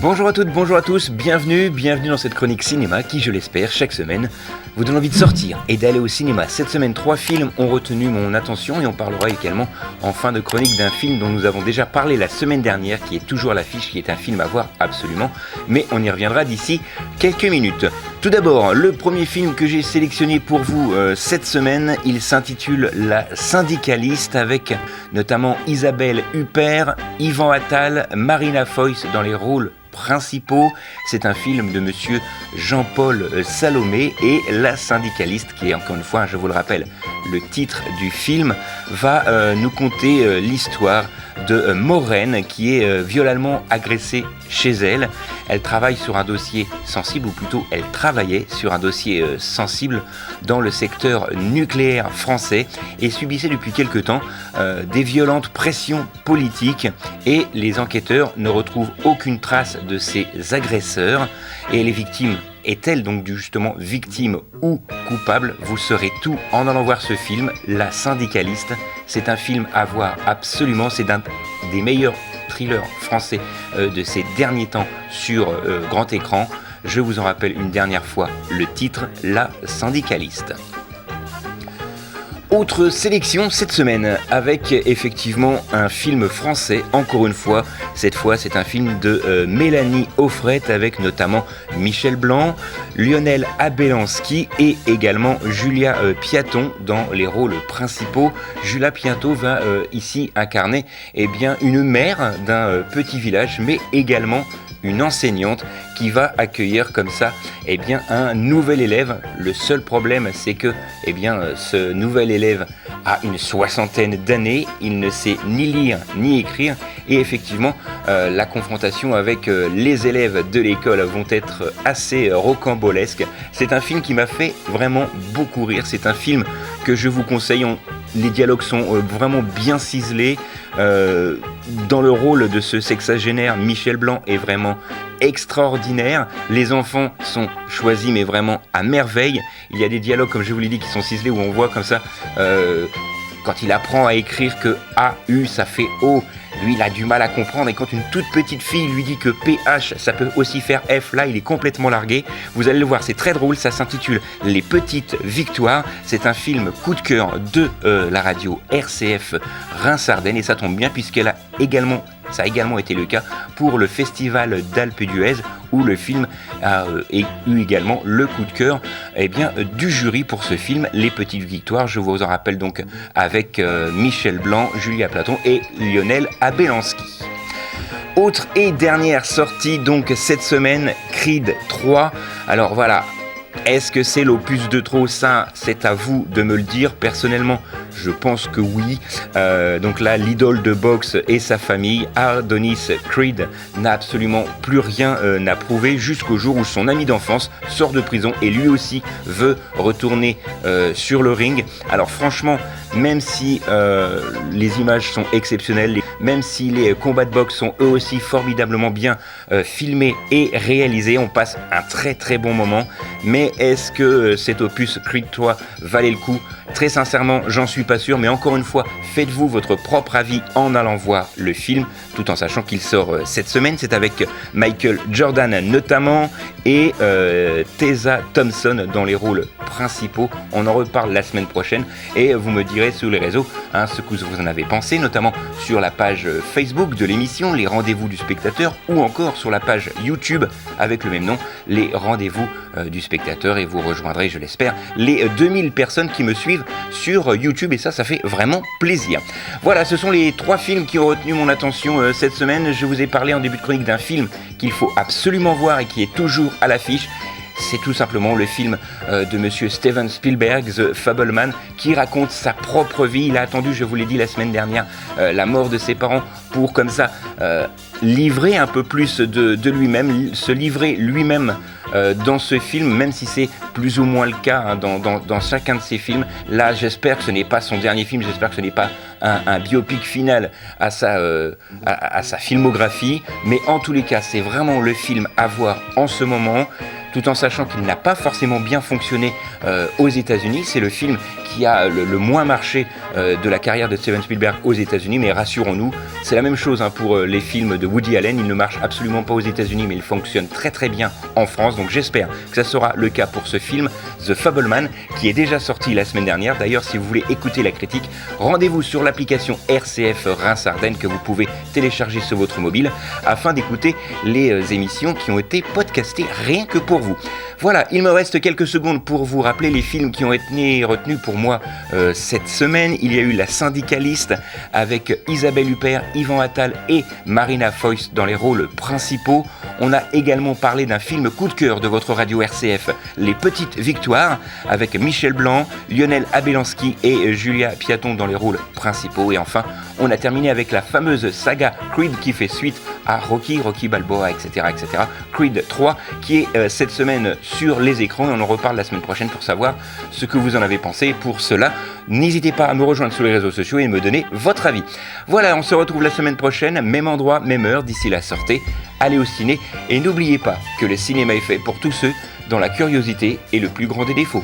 Bonjour à toutes, bonjour à tous, bienvenue dans cette chronique cinéma qui, je l'espère, chaque semaine vous donne envie de sortir et d'aller au cinéma. Cette semaine, 3 films ont retenu mon attention et on parlera également en fin de chronique d'un film dont nous avons déjà parlé la semaine dernière, qui est toujours à l'affiche, qui est un film à voir absolument, mais on y reviendra d'ici quelques minutes. Tout d'abord, le premier film que j'ai sélectionné pour vous cette semaine, il s'intitule La Syndicaliste, avec notamment Isabelle Huppert, Yvan Attal, Marina Foïs dans les rôles principaux. C'est un film de monsieur Jean-Paul Salomé, et La Syndicaliste, qui est encore une fois, je vous le rappelle, le titre du film, va nous conter l'histoire de Maureen, qui est violemment agressée chez elle. Elle travaille sur un dossier sensible, ou plutôt elle travaillait sur un dossier sensible dans le secteur nucléaire français, et subissait depuis quelque temps des violentes pressions politiques, et les enquêteurs ne retrouvent aucune trace de ces agresseurs. Et les victimes est-elle donc justement victime ou coupable? Vous saurez tout en allant voir ce film, La Syndicaliste. C'est un film à voir absolument, c'est un des meilleurs thrillers français de ces derniers temps sur grand écran. Je vous en rappelle une dernière fois le titre, La Syndicaliste. Autre sélection cette semaine, avec effectivement un film français, encore une fois. Cette fois, c'est un film de Mélanie Offret, avec notamment Michel Blanc, Lionel Abelanski et également Julia Piaton dans les rôles principaux. Julia Piaton va ici incarner une mère d'un petit village, mais également une enseignante qui va accueillir comme ça un nouvel élève. Le seul problème, c'est que ce nouvel élève a une 60aine d'années, il ne sait ni lire ni écrire, et effectivement la confrontation avec les élèves de l'école vont être assez rocambolesques. C'est un film qui m'a fait vraiment beaucoup rire, c'est un film que je vous conseille. Les dialogues sont vraiment bien ciselés. Dans le rôle de ce sexagénaire, Michel Blanc est vraiment extraordinaire. Les enfants sont choisis mais vraiment à merveille. Il y a des dialogues, comme je vous l'ai dit, qui sont ciselés, où on voit comme ça quand il apprend à écrire que AU ça fait O, lui il a du mal à comprendre, et quand une toute petite fille lui dit que PH ça peut aussi faire F, là il est complètement largué. Vous allez le voir, c'est très drôle, ça s'intitule Les Petites Victoires. C'est un film coup de cœur de la radio RCF Reims-Ardennes, et ça tombe bien puisqu'elle a également ça a également été le cas pour le Festival d'Alpe d'Huez, où le film a eu également le coup de cœur du jury pour ce film, Les Petites Victoires. Je vous en rappelle donc avec Michel Blanc, Julia Piaton et Lionel Abelanski. Autre et dernière sortie donc cette semaine, Creed 3. Alors voilà, est-ce que c'est l'opus de trop? Ça, c'est à vous de me le dire. Personnellement, je pense que oui. Donc là, l'idole de boxe et sa famille, Adonis Creed, n'a absolument plus rien à prouver, jusqu'au jour où son ami d'enfance sort de prison et lui aussi veut retourner sur le ring. Alors franchement, même si les images sont exceptionnelles, même si les combats de boxe sont eux aussi formidablement bien filmés et réalisés, on passe un très très bon moment. Mais est-ce que cet opus Creed 3 valait le coup? Très sincèrement, j'en suis pas sûr, mais encore une fois, faites-vous votre propre avis en allant voir le film, tout en sachant qu'il sort cette semaine. C'est avec Michael Jordan notamment, et Tessa Thompson dans les rôles principaux. On en reparle la semaine prochaine, et vous me direz sur les réseaux ce que vous en avez pensé, notamment sur la page Facebook de l'émission, les rendez-vous du spectateur, ou encore sur la page YouTube avec le même nom, les rendez-vous du spectateur, et vous rejoindrez, je l'espère, les 2000 personnes qui me suivent sur YouTube, et ça fait vraiment plaisir. Voilà, ce sont les 3 films qui ont retenu mon attention cette semaine. Je vous ai parlé en début de chronique d'un film qu'il faut absolument voir et qui est toujours à l'affiche. C'est tout simplement le film de monsieur Steven Spielberg, The Fabelman, qui raconte sa propre vie. Il a attendu, je vous l'ai dit la semaine dernière, la mort de ses parents pour comme ça livrer un peu plus de lui-même, se livrer lui-même dans ce film, même si c'est plus ou moins le cas dans chacun de ses films. Là, j'espère que ce n'est pas son dernier film, j'espère que ce n'est pas un biopic final à sa filmographie, mais en tous les cas, c'est vraiment le film à voir en ce moment, tout en sachant qu'il n'a pas forcément bien fonctionné aux États-Unis. C'est le film qui a le moins marché de la carrière de Steven Spielberg aux États-Unis, mais rassurons-nous, c'est la même chose pour les films de Woody Allen, ils ne marchent absolument pas aux États-Unis, mais ils fonctionnent très très bien en France, donc j'espère que ça sera le cas pour ce film, The Fableman, qui est déjà sorti la semaine dernière. D'ailleurs, si vous voulez écouter la critique, rendez-vous sur l'application RCF Reims-Ardennes que vous pouvez télécharger sur votre mobile afin d'écouter les émissions qui ont été podcastées rien que pour vous. Voilà, il me reste quelques secondes pour vous rappeler les films qui ont été retenus pour moi cette semaine. Il y a eu La Syndicaliste avec Isabelle Huppert, Yvan Attal et Marina Foïs dans les rôles principaux. On a également parlé d'un film coup de cœur de votre radio RCF, Les Petites Victoires, avec Michel Blanc, Lionel Abelansky et Julia Piaton dans les rôles principaux. Et enfin, on a terminé avec la fameuse saga Creed qui fait suite à Rocky Balboa, etc., etc. Creed 3 qui est cette semaine sur les écrans et on en reparle la semaine prochaine pour savoir ce que vous en avez pensé. Pour cela, n'hésitez pas à me rejoindre sur les réseaux sociaux et me donner votre avis. Voilà, on se retrouve la semaine prochaine, même endroit, même heure. D'ici là, sortez, allez au ciné et n'oubliez pas que le cinéma est fait pour tous ceux dont la curiosité est le plus grand des défauts.